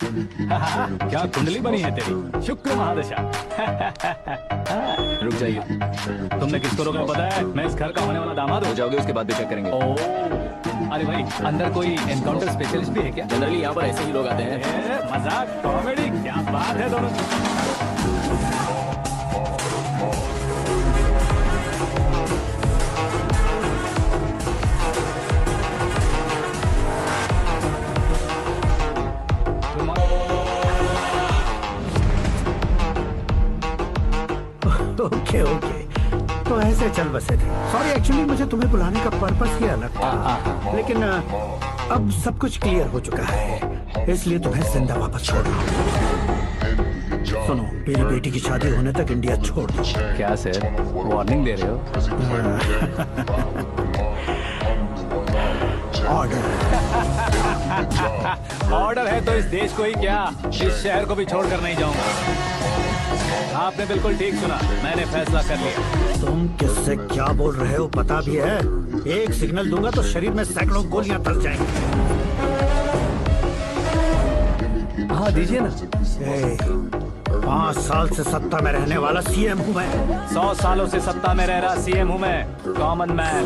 क्या कुंडली बनी है तेरी, शुक्र महादशा। रुक जाइए। तुमने किसको रोका पता है? मैं इस घर का होने वाला दामाद हो हूँ। जाओगे उसके बाद भी चेक करेंगे। अरे भाई, अंदर कोई एनकाउंटर स्पेशलिस्ट भी है क्या? जनरली यहाँ पर ऐसे ही लोग आते हैं। मजाक कॉमेडी, क्या बात है दोनों। ओके ओके, तो ऐसे चल बसे थे। सॉरी, एक्चुअली मुझे तुम्हें बुलाने का पर्पस ही अलग था, लेकिन अब सब कुछ क्लियर हो चुका है, इसलिए तुम्हें जिंदा वापस छोड़ रहा हूँ। सुनो, मेरी बेटी की शादी होने तक इंडिया छोड़ दो। क्या सर, वार्निंग दे रहे हो? ऑर्डर। ऑर्डर है तो इस देश को ही क्या, इस शहर को भी छोड़कर नहीं जाऊंगा। आपने बिल्कुल ठीक सुना, मैंने फैसला कर लिया। तुम किससे क्या बोल रहे हो पता भी है? एक सिग्नल दूंगा तो शरीर में सैकड़ों गोलियां धस जाएंगी। हाँ दीजिए ना। 5 साल से सत्ता में रहने वाला सीएम हूँ मैं। 100 सालों से सत्ता में रह रहा सीएम हूँ मैं। Common man,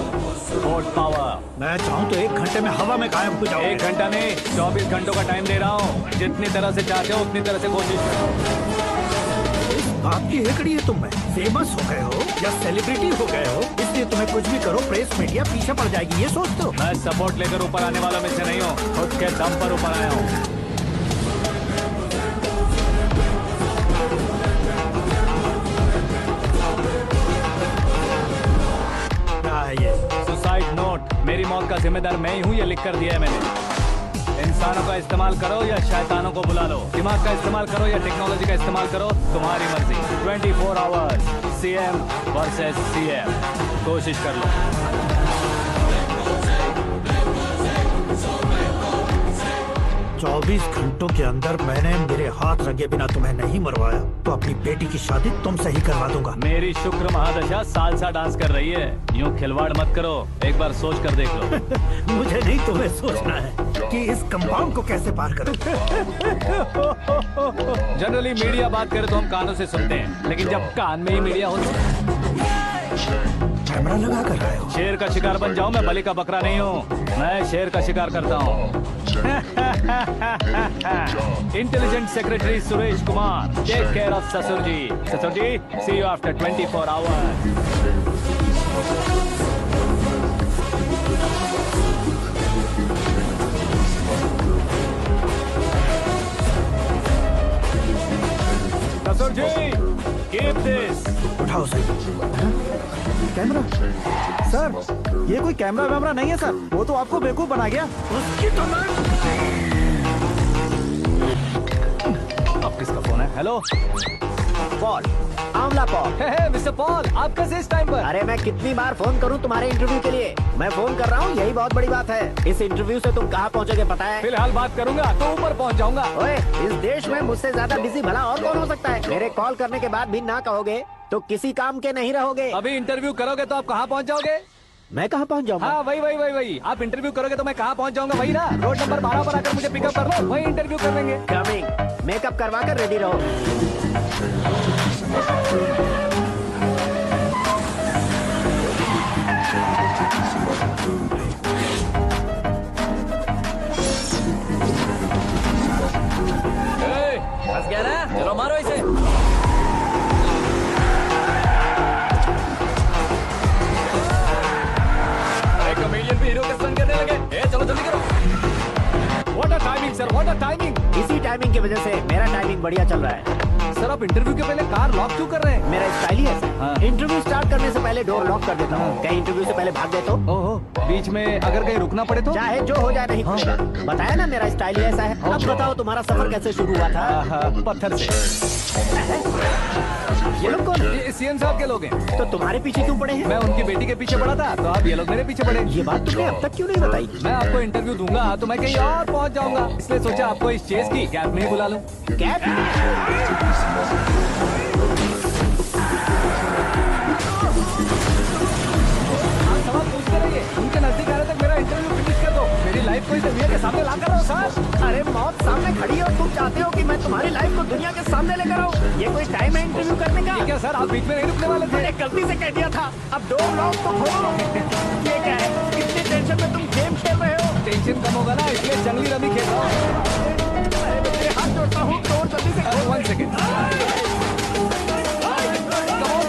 vote power. मैं चाहूँ तो 1 घंटे में हवा में गायब हो जाऊँ। 1 घंटा नहीं, 24 घंटों का टाइम दे रहा हूँ। जितनी तरह से चाहते हो उतनी तरह से कोशिश करो। आपकी हेकड़ी है, तुम में फेमस हो गए हो या सेलिब्रिटी हो गए हो, इसलिए तुम्हें कुछ भी करो प्रेस मीडिया पीछे पड़ जाएगी, ये सोचते हो? मैं सपोर्ट लेकर ऊपर आने वालों में से नहीं हूँ, खुद के दम पर ऊपर आया हूँ। सुसाइड नोट, मेरी मौत का जिम्मेदार मैं ही हूँ, ये लिख कर दिया है मैंने। इंसानों का इस्तेमाल करो या शैतानों को बुला लो, दिमाग का इस्तेमाल करो या टेक्नोलॉजी का इस्तेमाल करो, तुम्हारी मर्जी। 24 आवर्स सीएम वर्सेस सीएम, कोशिश कर लो। 24 घंटों के अंदर मैंने मेरे हाथ रंगे बिना तुम्हें नहीं मरवाया तो अपनी बेटी की शादी तुमसे ही करवा दूंगा। मेरी शुक्र महादशा सालसा डांस कर रही है, यूं खिलवाड़ मत करो, एक बार सोच कर देख लो। मुझे नहीं, तुम्हें सोचना है कि इस कंपाउंड को कैसे पार करूं। जनरली मीडिया बात करे तो हम कानों से सुनते हैं, लेकिन जब कान में ही मीडिया हो तो कैमरा लगा कर रहे हो। शेर का शिकार बन जाऊं, मैं बलि का बकरा नहीं हूँ, मैं शेर का शिकार करता हूँ। Intelligent secretary Suresh Kumar, take care of ससुर जी। ससुर जी, सी यू आफ्टर 24 आवर्स। ससुर जी, कीप दिस। उठाओ सर। कैमरा सर, ये कोई कैमरा वैमरा नहीं है सर, वो तो आपको बेवकूफ बना गया। उसकी तो अब किसका फोन है? हेलो पॉल, आंवला पॉल। मिस्टर पॉल, आप कैसे इस टाइम पर? अरे मैं कितनी बार फोन करूं तुम्हारे इंटरव्यू के लिए? मैं फोन कर रहा हूं, यही बहुत बड़ी बात है। इस इंटरव्यू से तुम कहां पहुंचोगे पता है? फिलहाल बात करूंगा तो ऊपर पहुंच जाऊंगा। ओए, इस देश में मुझसे ज्यादा बिजी भला और कौन हो सकता है? मेरे कॉल करने के बाद भी ना कहोगे तो किसी काम के नहीं रहोगे। अभी इंटरव्यू करोगे तो आप कहाँ पहुँच जाओगे? मैं कहाँ पहुँच जाऊंगा? हाँ वही। आप इंटरव्यू करोगे तो मैं कहाँ पहुँच जाऊंगा? वही ना, रोड नंबर 12 पर आकर मुझे पिकअप कर लो, वही इंटरव्यू कर लेंगे। कमिंग। मेकअप करवा कर रेडी रहो। फंस गया ना, चलो मारो इसे। कमेडियन भी हीरो के संग करने लगे। चलो जल्दी करो। What a timing sir, what a timing. इसी टाइमिंग की वजह से मेरा टाइमिंग बढ़िया चल रहा है। सर आप इंटरव्यू के पहले कार लॉक क्यों कर रहे हैं? मेरा स्टाइल ही ऐसा हाँ। है। इंटरव्यू स्टार्ट करने से पहले डोर लॉक कर देता हूँ। कहीं इंटरव्यू से पहले भाग गए तो? ओहो, बीच में अगर कहीं रुकना पड़े तो? चाहे जो हो जाए नहीं खुलेगा। बताया ना मेरा स्टाइल ही ऐसा है। अब बताओ तुम्हारा सफर कैसे शुरू हुआ था? पत्थर से। ये लोग कौन है? ये सीएम साहब के लोग हैं। तो तुम्हारे पीछे क्यों पड़े हैं? मैं उनकी बेटी के पीछे पड़ा था, तो अब ये लोग मेरे पीछे पड़े। ये बात तुमने अब तक क्यों नहीं बताई? मैं आपको इंटरव्यू दूंगा तो मैं कहीं और पहुंच जाऊंगा, इसलिए सोचा आपको इस चेस की कैब में ही बुला लूं। कैब? आप सवाल पूछते रहिए, उनके नजदीक आने तक मेरा इंटरव्यू फिनिश कर दो। मेरी लाइफ को इस दुनिया के सामने ला कर रहो सर। अरे मौत सामने खड़ी हो, तुम चाहते हो कि मैं तुम्हारी लाइफ को दुनिया के सामने लेकर आऊं? ये कोई टाइम है इंटरव्यू करने का? क्या सर आप बीच में नहीं रुकने वाले थे? मैंने गलती से कह दिया था, अब डोर लॉक तो खोलो। ये क्या है, इतनी टेंशन में तुम गेम खेल रहे हो? टेंशन कम होगा ना, इसलिए जंगली रमी खेल रहा हूँ। मैं हाथ जोड़ता हूँ, डोर जल्दी से खोलो। 1 second.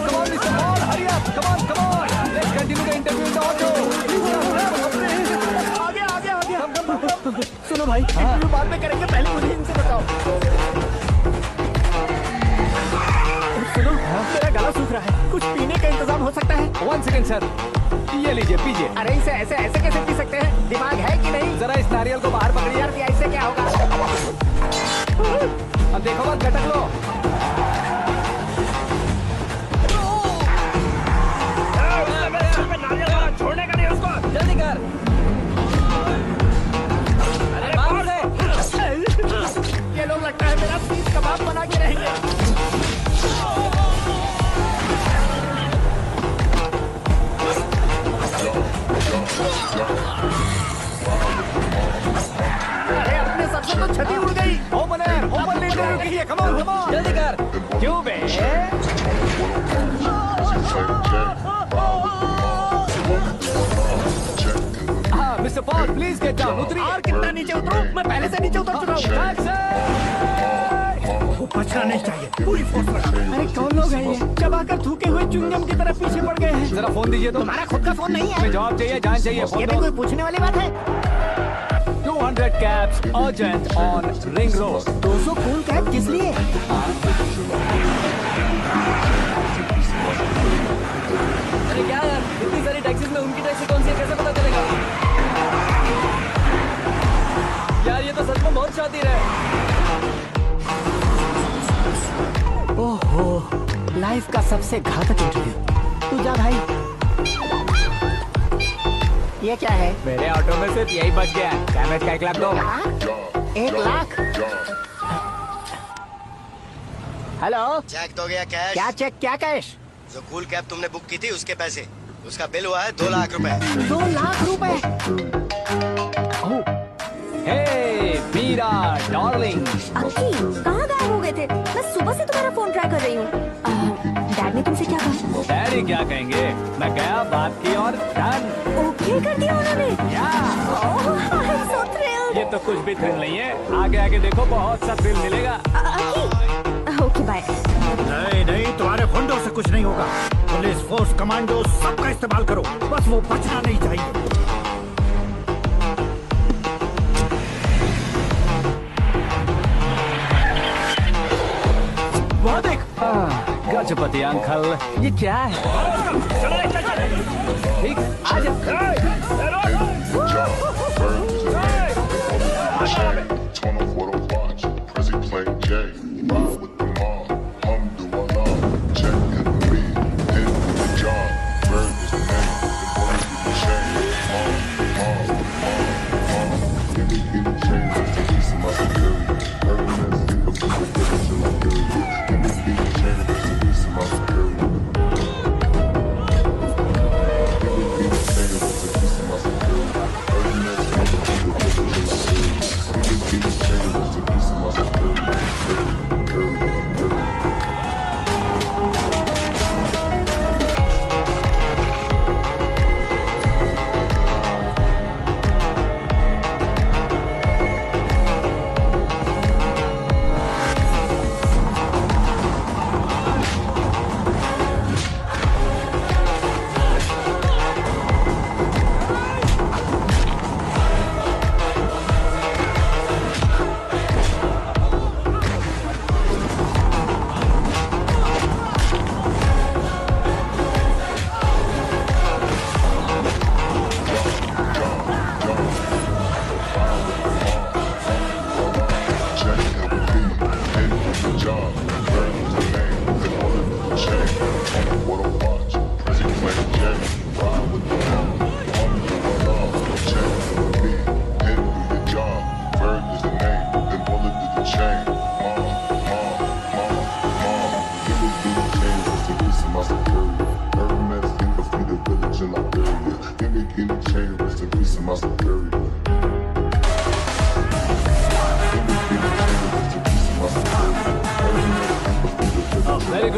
Come on, Mr. Paul, hurry up. Come on. Let's continue the interview in the auto. आ गया। सुनो भाई, इंटरव्यू बाद में करेंगे, पहले मुझे इनसे बताओ। सुनो, मेरा गला सूख रहा है, कुछ पीने का इंतजाम हो सकता है? 1 सेकेंड सर, ये लीजिए पीजिए। अरे इसे ऐसे कैसे पी सकते हैं? दिमाग है कि नहीं? जरा इस नारियल को बाहर पकड़िए। यार इससे क्या होगा? अब देखो मत, गटक लो। छोड़ने का नहीं उसको, जल्दी कर। अरे बाहर से। ये लोग लगता है मेरा सीख कबाब बना के रहेंगे। अरे अपने सर से तो छठी उड़ गई। ओपन इंटरव्यू कीजिए। कम ऑन जल्दी कर। क्यों बे? हाँ mister Paul please get down. उतरिए। और कितना नीचे उतरूं? मैं पहले से नीचे उतर चुका हूँ। वो बचना नहीं चाहिए, पूरी फोर्स लगा। अरे कौन लोग हैं ये? चबाकर थूके हुए च्युइंगम की तरह पीछे पड़ गए हैं। जरा फोन दीजिए तो। तुम्हारा खुद का फोन नहीं है? हमें जवाब चाहिए, जान चाहिए। ये फोन भी दो। कोई पूछने वाली बात है? 200 cabs urgent on Ring Road. 200 cool cab किस लिए? अरे क्या यार, इतनी सारी टैक्सीज में उनकी टैक्सी कौन सी है, कैसे पता चलेगा? यार ये तो सच में बहुत शातिर है। ओहो, लाइफ का सबसे घातक इंटरव्यू। तू जा भाई। ये क्या है? मेरे ऑटो में सिर्फ यही बच गया। डैमेज का 1 लाख दो। 1 लाख? हेलो, चेक तो गया कैश। क्या चेक, क्या कैश? जो कूल कैब तुमने बुक की थी उसके पैसे, उसका बिल हुआ है 2 लाख रुपए। 2 लाख रुपए? हे मीरा डार्लिंग। अक्की, कहाँ गायब हो गए थे? मैं सुबह से तुम्हारा फोन ट्राई कर रही हूँ। डैड ने तुमसे क्या कहा? डैडी क्या कहेंगे, मैं गया, बात की और डन। ओके कर दिया उन्होंने? I'm so thrilled. ये तो कुछ भी थ्रिल नहीं है, आगे देखो बहुत सा थ्रिल मिलेगा। अक्की, ओके बाय। नहीं, तुम्हारे गुंडों से कुछ नहीं होगा। पुलिस फोर्स, कमांडो, सबका इस्तेमाल करो, बस वो बचना नहीं चाहिए। वो देख, गजपति अंकल, ये क्या है? ठीक, आज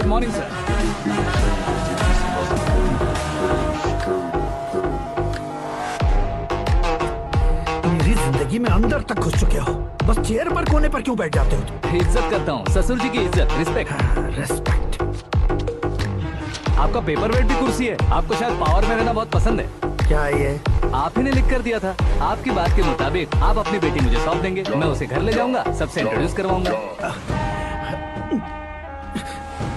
गुड मॉर्निंग सर। मेरी जिंदगी में अंदर तक घुस चुके हो, बस चेयर पर कोने पर क्यों बैठ जाते हो तुम? इज्जत करता हूँ, ससुर जी की इज्जत, रिस्पेक्ट। रेस्पेक्ट। आपका पेपर वेट भी कुर्सी है। आपको शायद पावर में रहना बहुत पसंद है। क्या ये? आप ही ने लिख कर दिया था। आपकी बात के मुताबिक आप अपनी बेटी मुझे सौंप देंगे, मैं उसे घर ले जाऊंगा, सबसे इंट्रोड्यूस करवाऊंगा।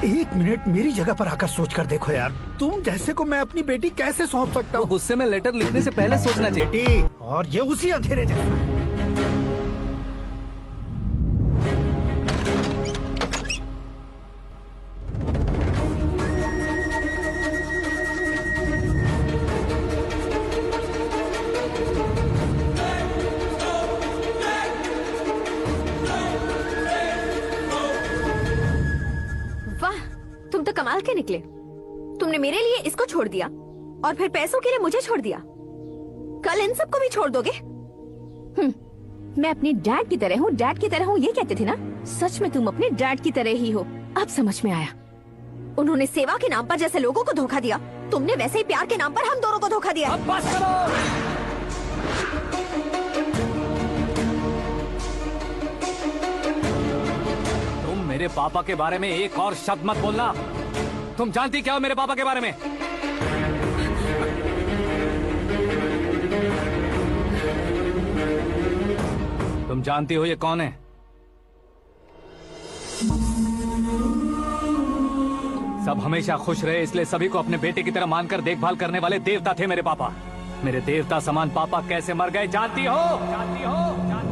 एक मिनट मेरी जगह पर आकर सोच कर देखो यार, तुम जैसे को मैं अपनी बेटी कैसे सौंप सकता तो हूँ? गुस्से में लेटर लिखने से पहले सोचना चाहिए। बेटी, और ये उसी अंधेरे जैसा। वाह, तुम तो कमाल के निकले। तुमने मेरे लिए इसको छोड़ दिया और फिर पैसों के लिए मुझे छोड़ दिया। कल इन सबको भी छोड़ दोगे? मैं अपने डैड की तरह हूँ, डैड की तरह हूँ, ये कहते थे ना? सच में तुम अपने डैड की तरह ही हो। अब समझ में आया। उन्होंने सेवा के नाम पर जैसे लोगों को धोखा दिया, तुमने वैसे ही प्यार के नाम पर हम दोनों को धोखा दिया। अब बस करो। तुम मेरे पापा के बारे में एक और शब्द मत बोलना। तुम जानती क्या हो मेरे पापा के बारे में? तुम जानती हो ये कौन है? सब हमेशा खुश रहे इसलिए सभी को अपने बेटे की तरह मानकर देखभाल करने वाले देवता थे मेरे पापा। मेरे देवता समान पापा कैसे मर गए जानती हो? जानती हो? जानती हो?